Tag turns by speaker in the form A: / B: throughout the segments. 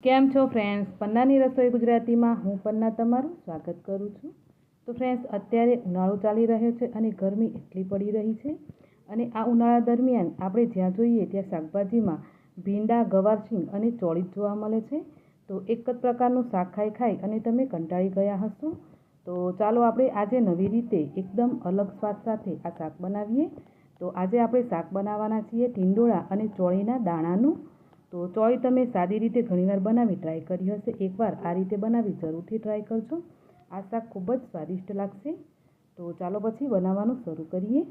A: કેમ છો ફ્રેન્ડ્સ, પન્નાની રસોઈ ગુજરાતીમાં હું પન્ના તમારું સ્વાગત કરું છું। તો ફ્રેન્ડ્સ, અત્યારે ઉનાળો ચાલી રહ્યો છે અને ગરમી એટલી પડી રહી છે અને આ ઉનાળા દરમિયાન આપણે જ્યાં જોઈએ ત્યાં શાકભાજીમાં ભીંડા, ગવારસિંગ અને ચોળી જોવા મળે છે। તો એક જ પ્રકારનું શાક ખાઈ અને તમે કંટાળી ગયા હશો। તો ચાલો આપણે આજે નવી રીતે એકદમ અલગ સ્વાદ સાથે આ શાક બનાવીએ। તો આજે આપણે શાક બનાવવાના છીએ ટીંડોળા અને ચોળીના દાણાનું। તો ચોળી તમે સાદી રીતે ઘણીવાર બનાવી ટ્રાય કરી હશે, એકવાર આ રીતે બનાવી જરૂરથી ટ્રાય કરજો। આ શાક ખૂબ જ સ્વાદિષ્ટ લાગશે। તો ચાલો પછી બનાવવાનું શરૂ કરીએ।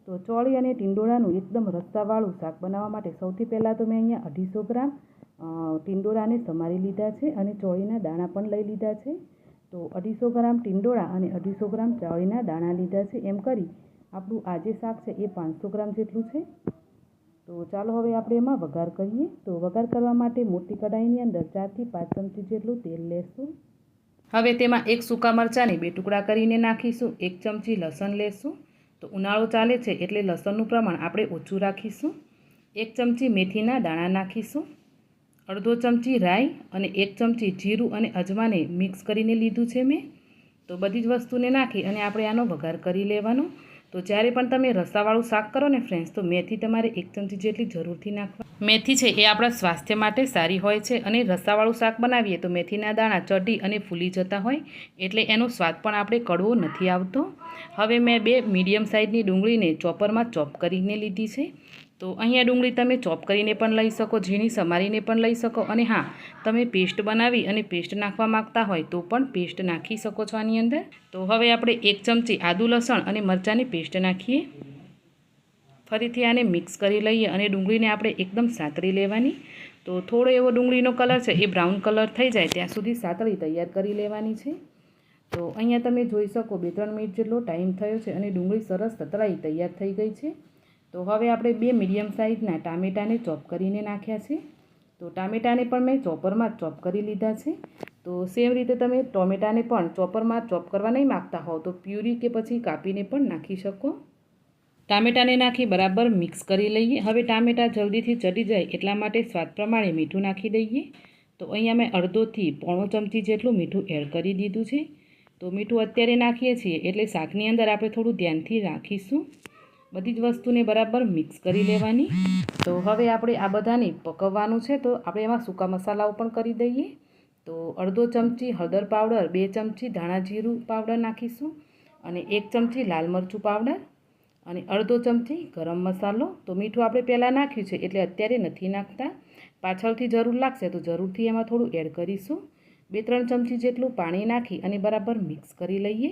A: તો ચોળી અને ટીંડોળાનું એકદમ રસ્સાવાળું શાક બનાવવા માટે સૌથી પહેલાં તો મેં અહીંયા 250 ગ્રામ ટીંડોળાને સમારી લીધા છે અને ચોળીના દાણા પણ લઈ લીધા છે। તો 250 ગ્રામ ટીંડોળા અને 250 ગ્રામ ચોળીના દાણા લીધા છે। એમ કરી આપણું આ જે શાક છે એ 500 ગ્રામ જેટલું છે। તો ચાલો હવે આપણે એમાં વઘાર કરીએ। તો વઘાર કરવા માટે મોટી કઢાઈની અંદર 4 થી 5 ચમચી જેટલું તેલ લેશું। હવે તેમાં એક સૂકા મરચાંને 2 ટુકડા કરીને નાખીશું। 1 ચમચી લસણ લેશું। તો ઉનાળો ચાલે છે એટલે લસણનું પ્રમાણ આપણે ઓછું રાખીશું। 1 ચમચી મેથીના દાણા નાખીશું। અડધો ચમચી રાઈ અને 1 ચમચી જીરું અને અજમાને મિક્સ કરીને લીધું છે મેં। તો બધી જ વસ્તુને નાખી અને આપણે આનો વઘાર કરી લેવાનો। તો જ્યારે પણ તમે રસાવાળું શાક કરો ને ફ્રેન્ડ્સ, તો મેથી તમારે 1 ચમચી જેટલી જરૂરથી નાખવા। મેથી છે એ આપણા સ્વાસ્થ્ય માટે સારી હોય છે અને રસાવાળું શાક બનાવીએ તો મેથીના દાણા ચડી અને ફૂલી જતા હોય એટલે એનો સ્વાદ પણ આપણે કડવો નથી આવતો। હવે મેં 2 મીડિયમ સાઇઝની ડુંગળીને ચોપરમાં ચોપ કરીને લીધી છે। તો અહીંયા ડુંગળી તમે ચોપ કરીને પણ લઈ શકો, ઝીણી સમારીને પણ લઈ શકો અને હા, તમે પેસ્ટ બનાવી અને પેસ્ટ નાખવા માગતા હોય તો પણ પેસ્ટ નાખી શકો છો આની અંદર। તો હવે આપણે 1 ચમચી આદુ, લસણ અને મરચાંની પેસ્ટ નાખીએ। ફરીથી આને મિક્સ કરી લઈએ અને ડુંગળીને આપણે એકદમ સાતળી લેવાની। તો થોડો એવો ડુંગળીનો કલર છે એ બ્રાઉન કલર થઈ જાય ત્યાં સુધી સાતળી તૈયાર કરી લેવાની છે। તો અહીંયા તમે જોઈ શકો 2-3 મિનિટ જેટલો ટાઈમ થયો છે અને ડુંગળી સરસ સતળાઈ તૈયાર થઈ ગઈ છે। તો હવે આપણે 2 મીડિયમ સાઇઝના ટામેટાને ચોપ કરીને નાખ્યા છે। તો ટામેટાને પણ મેં ચોપરમાં ચોપ કરી લીધા છે। તો સેમ રીતે તમે ટોમેટાને પણ ચોપરમાં ચોપ કરવા નહીં માગતા હોવ તો પ્યુરી કે પછી કાપીને પણ નાખી શકો। ટામેટાને નાખી બરાબર મિક્સ કરી લઈએ। હવે ટામેટા જલ્દીથી ચડી જાય એટલા માટે સ્વાદ પ્રમાણે મીઠું નાખી દઈએ। તો અહીંયા મેં અડધોથી પોણો ચમચી જેટલું મીઠું એડ કરી દીધું છે। તો મીઠું અત્યારે નાખીએ છીએ એટલે શાકની અંદર આપણે થોડું ધ્યાનથી રાખીશું। બધી જ વસ્તુને બરાબર મિક્સ કરી લેવાની। તો હવે આપણે આ બધાને પકવવાનું છે તો આપણે એમાં સૂકા મસાલાઓ પણ કરી દઈએ। તો અડધો ચમચી હળદર પાવડર, 2 ચમચી ધાણા જીરું પાવડર નાખીશું અને 1 ચમચી લાલ મરચું પાવડર અને અડધો ચમચી ગરમ મસાલો। તો મીઠું આપણે પહેલાં નાખ્યું છે એટલે અત્યારે નથી નાખતા, પાછળથી જરૂર લાગશે તો જરૂરથી એમાં થોડું એડ કરીશું। 2-3 ચમચી જેટલું પાણી નાખી અને બરાબર મિક્સ કરી લઈએ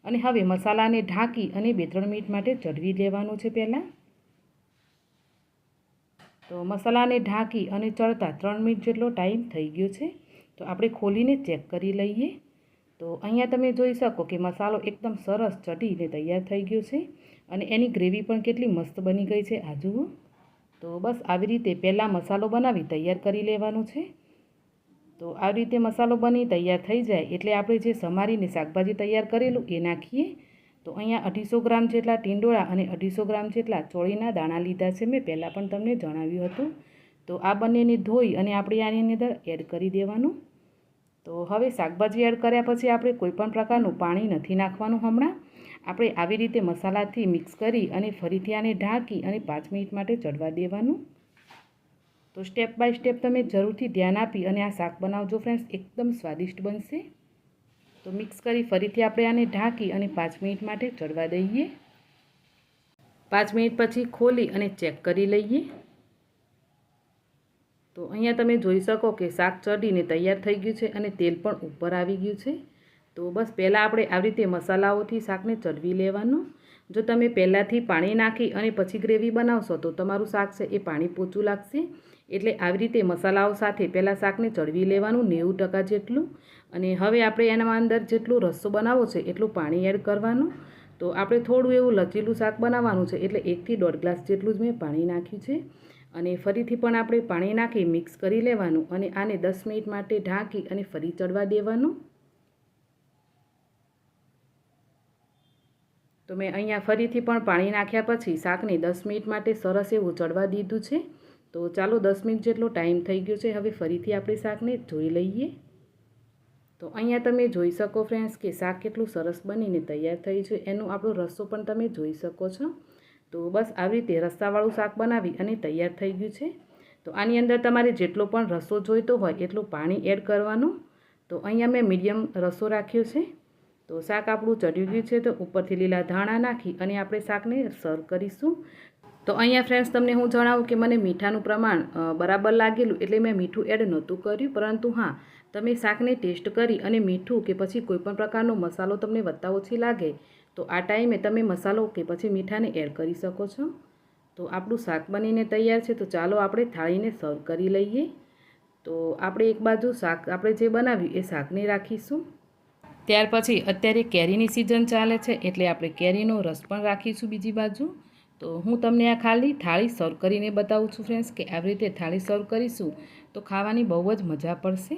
A: અને હવે મસાલાને ઢાંકી અને 2-3 મિનિટ માટે ચડવી લેવાનું છે પહેલાં। તો મસાલાને ઢાંકી અને ચડતા 3 મિનિટ જેટલો ટાઈમ થઈ ગયો છે। તો આપણે ખોલીને ચેક કરી લઈએ। તો અહીંયા તમે જોઈ શકો કે મસાલો એકદમ સરસ ચડીને તૈયાર થઈ ગયો છે અને એની ગ્રેવી પણ કેટલી મસ્ત બની ગઈ છે, આ જુઓ। તો બસ આવી રીતે પહેલાં મસાલો બનાવી તૈયાર કરી લેવાનું છે। તો આવી રીતે મસાલો બની તૈયાર થઈ જાય એટલે આપણે જે સમારીને શાકભાજી તૈયાર કરેલું એ નાખીએ। તો અહીંયા 250 ગ્રામ જેટલા ટીંડોળા અને 250 ગ્રામ જેટલા ચોળીના દાણા લીધા છે મેં પહેલાં પણ તમને જણાવ્યું હતું। તો આ બંનેને ધોઈ અને આપણે આની અંદર એડ કરી દેવાનું। તો હવે શાકભાજી એડ કર્યા પછી આપણે કોઈપણ પ્રકારનું પાણી નથી નાખવાનું હમણાં। આપણે આવી રીતે મસાલાથી મિક્સ કરી અને ફરીથી આને ઢાંકી અને 5 મિનિટ માટે ચડવા દેવાનું। તો સ્ટેપ બાય સ્ટેપ તમે જરૂરથી ધ્યાન આપી અને આ શાક બનાવજો ફ્રેન્ડ્સ, એકદમ સ્વાદિષ્ટ બનશે। તો મિક્સ કરી ફરીથી આપણે આને ઢાંકી અને 5 મિનિટ માટે ચડવા દઈએ। 5 મિનિટ પછી ખોલી અને ચેક કરી લઈએ। તો અહીંયા તમે જોઈ શકો કે શાક ચડીને તૈયાર થઈ ગયું છે અને તેલ પણ ઉપર આવી ગયું છે। તો બસ પહેલાં આપણે આવી રીતે મસાલાઓથી શાકને ચડવી લેવાનું। જો તમે પહેલાંથી પાણી નાખી અને પછી ગ્રેવી બનાવશો તો તમારું શાક છે એ પાણી પોચું લાગશે। એટલે આવી રીતે મસાલાઓ સાથે પહેલાં શાકને ચડવી લેવાનું 90% જેટલું। અને હવે આપણે એના અંદર જેટલું રસ્સો બનાવવો છે એટલું પાણી એડ કરવાનું। તો આપણે થોડું એવું લચીલું શાક બનાવવાનું છે એટલે 1 થી 1.5 ગ્લાસ જેટલું જ મેં પાણી નાખ્યું છે અને ફરીથી પણ આપણે પાણી નાખી મિક્સ કરી લેવાનું અને આને 10 મિનિટ માટે ઢાંકી અને ફરી ચડવા દેવાનું। તો મેં અહીંયા ફરીથી પણ પાણી નાખ્યા પછી શાકને 10 મિનિટ માટે સરસ એવું ચડવા દીધું છે। તો ચાલો 10 મિનિટ જેટલો ટાઈમ થઈ ગયો છે. હવે ફરીથી આપણે શાકને જોઈ લઈએ. તો અહીંયા તમે જોઈ શકો ફ્રેન્ડ્સ કે શાક કેટલું સરસ બનીને તૈયાર થયું છે. એનો આપણો રસો પણ તમે જોઈ શકો છો. તો બસ આવી રીતે રસાવાળું શાક બનાવી અને તૈયાર થઈ ગયું છે. તો આની અંદર તમારે જેટલો પણ રસો જોઈતો હોય એટલું પાણી એડ કરવાનું. તો અહીંયા મેં મીડિયમ રસો રાખ્યો છે. તો શાક આપણું ચડી ગયું છે. તો ઉપરથી લીલા ધાણા નાખી અને આપણે શાકને સર્વ કરીશું. તો અહીંયા ફ્રેન્ડ્સ તમને હું જણાવું કે મને મીઠાનું પ્રમાણ બરાબર લાગેલું એટલે મેં મીઠું એડ નહોતું કર્યું. પરંતુ હા, તમે શાકને ટેસ્ટ કરી અને મીઠું કે પછી કોઈપણ પ્રકારનો મસાલો તમને વધતા ઓછી લાગે તો આ ટાઈમે તમે મસાલો કે પછી મીઠાને એડ કરી શકો છો. તો આપણું શાક બનીને તૈયાર છે. તો ચાલો આપણે થાળીને સર્વ કરી લઈએ. તો આપણે એક બાજુ શાક આપણે જે બનાવ્યું એ શાકને રાખીશું. ત્યાર પછી અત્યારે કેરીની સિઝન ચાલે છે એટલે આપણે કેરીનો રસ પણ રાખીશું બીજી બાજુ. તો હું તમને આ ખાલી થાળી સર્વ કરીને બતાવું છું ફ્રેન્ડ્સ કે આવી રીતે થાળી સર્વ કરીશું તો ખાવાની બહુ જ મજા પડશે.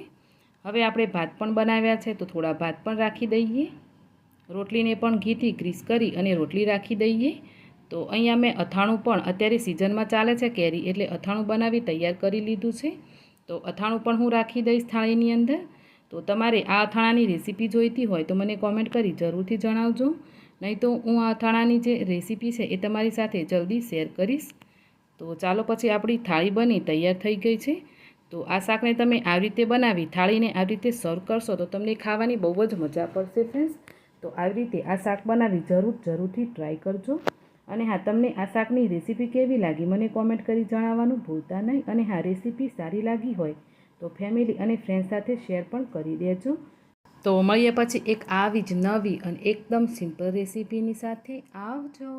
A: હવે આપણે ભાત પણ બનાવ્યા છે તો થોડા ભાત પણ રાખી દઈએ. રોટલીને પણ ઘીથી ગ્રીસ કરી અને રોટલી રાખી દઈએ. તો અહીંયા મેં અથાણું પણ અત્યારે સિઝનમાં ચાલે છે કેરી એટલે અથાણું બનાવી તૈયાર કરી લીધું છે. તો અથાણું પણ હું રાખી દઈશ થાળીની અંદર. તો તમારે આ અથાણાની રેસીપી જોઈતી હોય તો મને કોમેન્ટ કરી જરૂરથી જણાવજો. નહીં તો હું આ અથાણાની જે રેસીપી છે એ તમારી સાથે જલ્દી શેર કરીશ. તો ચાલો પછી આપણી થાળી બની તૈયાર થઈ ગઈ છે. તો આ શાકને તમે આવી રીતે બનાવી થાળીને આવી રીતે સર્વ કરશો તો તમને ખાવાની બહુ જ મજા પડશે ફ્રેન્ડ્સ. તો આવી રીતે આ શાક બનાવી જરૂરથી ટ્રાય કરજો. અને હા, તમને આ શાકની રેસીપી કેવી લાગી મને કોમેન્ટ કરી જણાવવાનું ભૂલતા નહીં. અને હા, રેસીપી સારી લાગી હોય તો ફેમિલી અને ફ્રેન્ડ સાથે શેર પણ કરી દેજો. તો મળીએ પછી એક આવી જ નવી અને એકદમ સિમ્પલ રેસીપીની સાથે. આવજો.